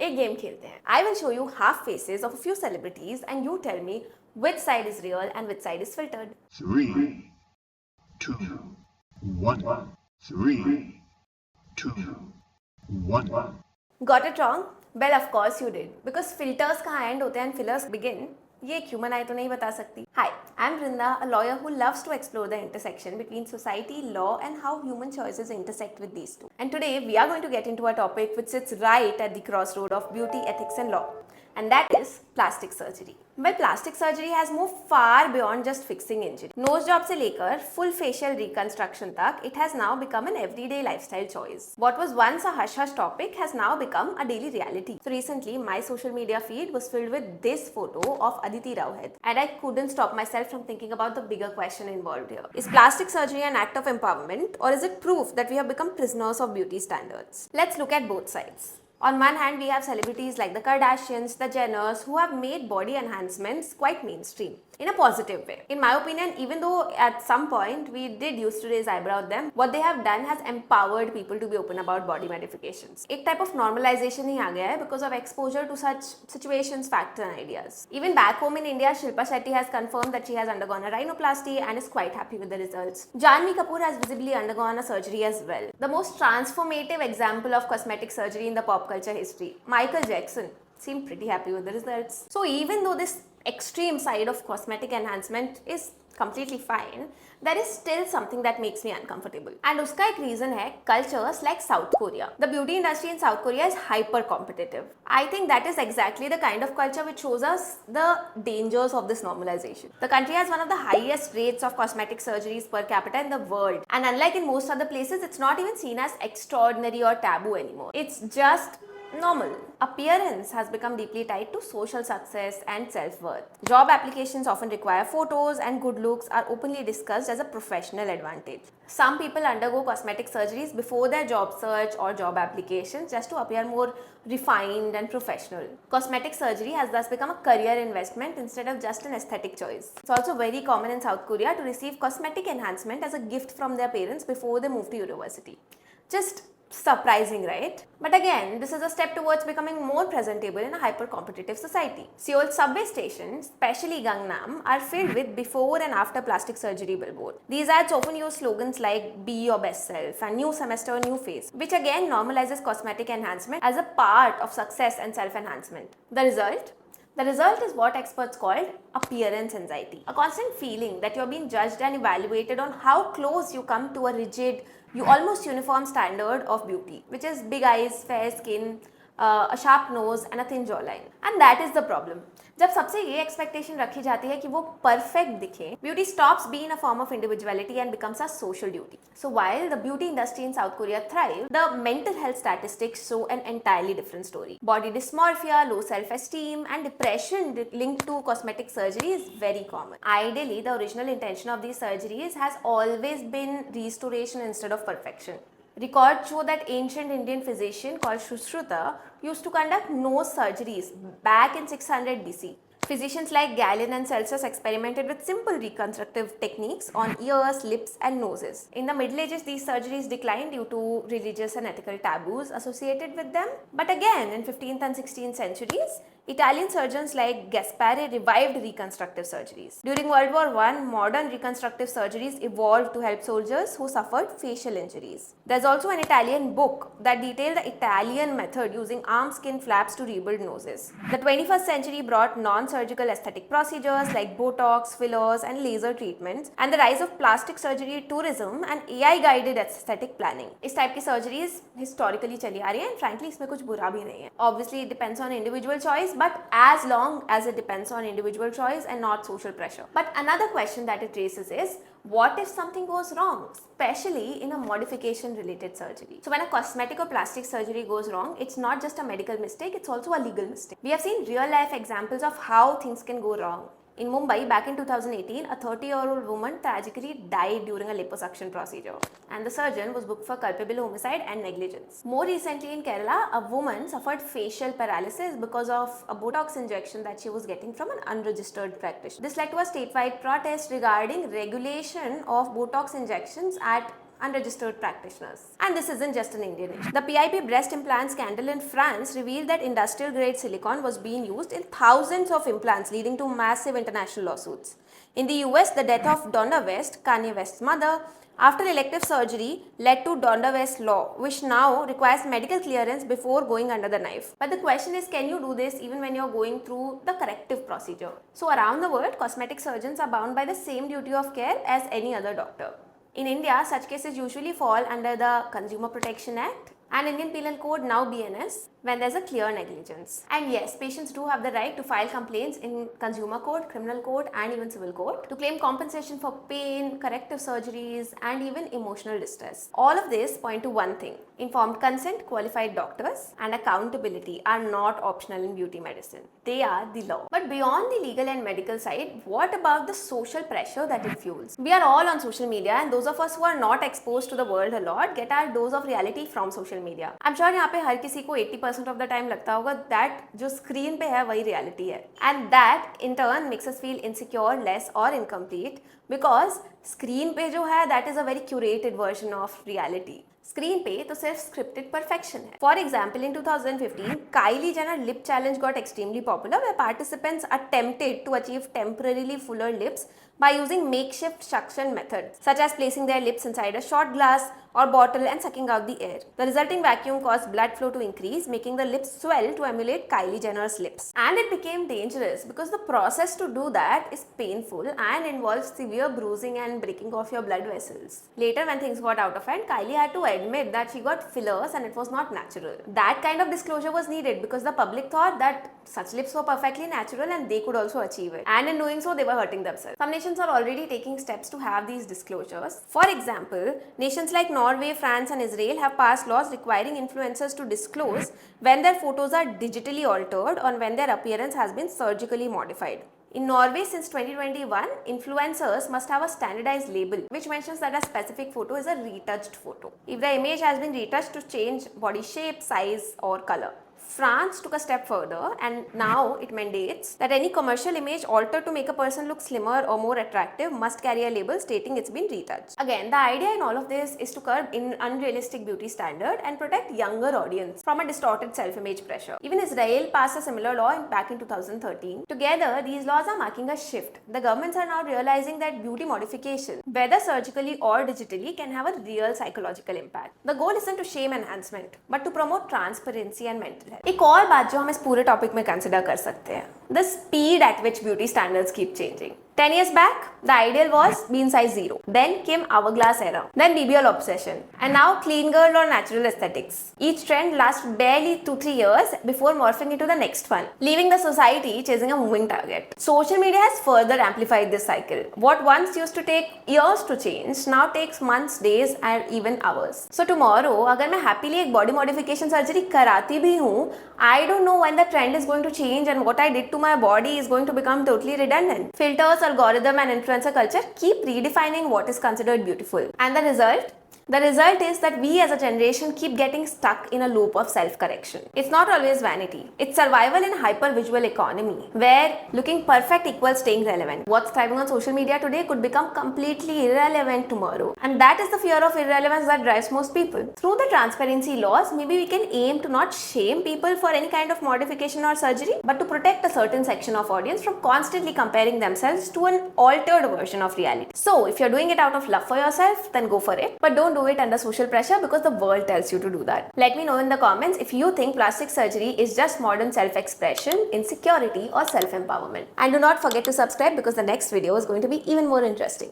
एक गेम खेलते हैं. I will show you half faces of a few celebrities and you tell me which side is real and which side is filtered. 3, 2, 1. 3, 2, 1. Got it wrong? Well, of course you did. Because filters कहाँ end होते हैं and fillers begin, ये एक human eye तो नहीं बता सकती. Hi, I'm Vrinda, a lawyer who loves to explore the intersection between society, law and how human choices intersect with these two. And today we are going to get into a topic which sits right at the crossroad of beauty, ethics and law. And that is plastic surgery. Well, plastic surgery has moved far beyond just fixing injury. Nose job से लेकर full facial reconstruction तक, it has now become an everyday lifestyle choice. What was once a hush-hush topic has now become a daily reality. So recently, my social media feed was filled with this photo of Aditi Rauhed, and I couldn't stop myself from thinking about the bigger question involved here. Is plastic surgery an act of empowerment, or is it proof that we have become prisoners of beauty standards? Let's look at both sides. On one hand, we have celebrities like the Kardashians, the Jenners, who have made body enhancements quite mainstream in a positive way. In my opinion, even though at some point we did used to raise eyebrow at them, what they have done has empowered people to be open about body modifications. एक type of normalization ही आ गया है because of exposure to such situations, facts and ideas. Even back home in India, Shilpa Shetty has confirmed that she has undergone a rhinoplasty and is quite happy with the results. Janhvi Kapoor has visibly undergone a surgery as well. The most transformative example of cosmetic surgery in the pop culture history, Michael Jackson, seemed pretty happy with the results. So even though this extreme side of cosmetic enhancement is completely fine, there is still something that makes me uncomfortable. And uska ek reason hai cultures like South Korea. The beauty industry in South Korea is hyper competitive. I think that is exactly the kind of culture which shows us the dangers of this normalization. The country has one of the highest rates of cosmetic surgeries per capita in the world. And unlike in most other places, it's not even seen as extraordinary or taboo anymore. It's just normal. Appearance has become deeply tied to social success and self-worth. Job applications often require photos and good looks are openly discussed as a professional advantage. Some people undergo cosmetic surgeries before their job search or job applications just to appear more refined and professional. Cosmetic surgery has thus become a career investment instead of just an aesthetic choice. It's also very common in South Korea to receive cosmetic enhancement as a gift from their parents before they move to university. Just surprising, right? But again, this is a step towards becoming more presentable in a hyper-competitive society. Seoul's subway stations, especially Gangnam, are filled with before and after plastic surgery billboards. These ads often use slogans like "Be your best self" and "New semester, new face," which again normalizes cosmetic enhancement as a part of success and self-enhancement. The result? The result is what experts call appearance anxiety, a constant feeling that you're being judged and evaluated on how close you come to a rigid, almost uniform standard of beauty, which is big eyes, fair skin, a sharp nose and a thin jawline. And that is the problem. जब सबसे ये expectation रखी जाती है कि वो perfect दिखे, beauty stops being a form of individuality and becomes a social duty. So while the beauty industry in South Korea thrives, the mental health statistics show an entirely different story. Body dysmorphia, low self-esteem and depression linked to cosmetic surgery is very common. Ideally, the original intention of these surgeries has always been restoration instead of perfection. Records show that ancient Indian physician called Sushruta used to conduct nose surgeries back in 600 BC. Physicians like Galen and Celsus experimented with simple reconstructive techniques on ears, lips and noses. In the Middle Ages, these surgeries declined due to religious and ethical taboos associated with them. But again, in 15th and 16th centuries, Italian surgeons like Gaspare revived reconstructive surgeries. During World War I, modern reconstructive surgeries evolved to help soldiers who suffered facial injuries. There's also an Italian book that detailed the Italian method using arm skin flaps to rebuild noses. The 21st century brought non-surgical aesthetic procedures like Botox, fillers and laser treatments and the rise of plastic surgery tourism and AI-guided aesthetic planning. इस type की surgeries historically चली आ रही हैं and frankly इसमें कुछ बुरा भी नहीं है. Obviously it depends on individual choice, but as long as it depends on individual choice and not social pressure. But another question that it raises is, what if something goes wrong, especially in a modification related surgery? So when a cosmetic or plastic surgery goes wrong, it's not just a medical mistake, it's also a legal mistake. We have seen real life examples of how things can go wrong. In Mumbai, back in 2018, a 30-year-old woman tragically died during a liposuction procedure, and the surgeon was booked for culpable homicide and negligence. More recently in Kerala, a woman suffered facial paralysis because of a Botox injection that she was getting from an unregistered practitioner. This led to a statewide protest regarding regulation of Botox injections at unregistered practitioners. And this isn't just an Indian issue. The PIP breast implant scandal in France revealed that industrial grade silicone was being used in thousands of implants, leading to massive international lawsuits. In the US, the death of Donna West, Kanye West's mother, after elective surgery led to Donna West law, which now requires medical clearance before going under the knife. But the question is, can you do this even when you're going through the corrective procedure? So around the world, cosmetic surgeons are bound by the same duty of care as any other doctor. In India, such cases usually fall under the Consumer Protection Act and Indian Penal Code, now BNS, when there's a clear negligence. And yes, patients do have the right to file complaints in Consumer Code, Criminal Code and even Civil Code to claim compensation for pain, corrective surgeries and even emotional distress. All of this point to one thing: informed consent, qualified doctors and accountability are not optional in beauty medicine. They are the law. But beyond the legal and medical side, what about the social pressure that it fuels? We are all on social media and those of us who are not exposed to the world a lot get our dose of reality from social media. I'm sure यहाँ पे हर किसी को 80% of the time लगता होगा that जो screen पे है वही reality है, and that in turn makes us feel insecure, less or incomplete because screen पे जो है that is a very curated version of reality. Screen पे तो सिर्फ स्क्रिप्टेड परफेक्शन है. For example, in 2015, Kylie Jenner lip challenge got extremely popular where participants attempted to achieve temporarily fuller lips by using makeshift suction methods, such as placing their lips inside a shot glass or bottle and sucking out the air. The resulting vacuum caused blood flow to increase, making the lips swell to emulate Kylie Jenner's lips. And it became dangerous because the process to do that is painful and involves severe bruising and breaking of your blood vessels. Later, when things got out of hand, Kylie had to admit that she got fillers and it was not natural. That kind of disclosure was needed because the public thought that such lips were perfectly natural and they could also achieve it. And in doing so, they were hurting themselves. Some nations are already taking steps to have these disclosures. For example, nations like Norway, France and Israel have passed laws requiring influencers to disclose when their photos are digitally altered or when their appearance has been surgically modified. In Norway, since 2021, influencers must have a standardized label which mentions that a specific photo is a retouched photo if the image has been retouched to change body shape, size or color. France took a step further and now it mandates that any commercial image altered to make a person look slimmer or more attractive must carry a label stating it's been retouched. Again, the idea in all of this is to curb unrealistic beauty standard and protect younger audience from a distorted self-image pressure. Even Israel passed a similar law back in 2013. Together, these laws are marking a shift. The governments are now realizing that beauty modification, whether surgically or digitally, can have a real psychological impact. The goal isn't to shame enhancement, but to promote transparency and mental health. एक और बात जो हम इस पूरे topic में consider कर सकते हैं, the speed at which beauty standards keep changing. 10 years back, the ideal was bean size 0. Then came hourglass era. Then BBL obsession. And now clean girl or natural aesthetics. Each trend lasts barely 2-3 years before morphing into the next one, leaving the society chasing a moving target. Social media has further amplified this cycle. What once used to take years to change now takes months, days and even hours. So tomorrow, अगर मैं happily एक body modification surgery कराती भी हूँ, I don't know when the trend is going to change and what I did to my body is going to become totally redundant. Filters, algorithm and influencer culture keep redefining what is considered beautiful. And the result? The result is that we as a generation keep getting stuck in a loop of self-correction. It's not always vanity. It's survival in a hyper-visual economy where looking perfect equals staying relevant. What's thriving on social media today could become completely irrelevant tomorrow. And that is the fear of irrelevance that drives most people. Through the transparency laws, maybe we can aim to not shame people for any kind of modification or surgery, but to protect a certain section of audience from constantly comparing themselves to an altered version of reality. So if you're doing it out of love for yourself, then go for it. But don't do it under social pressure because the world tells you to do that. Let me know in the comments if you think plastic surgery is just modern self-expression, insecurity or self-empowerment. And do not forget to subscribe because the next video is going to be even more interesting.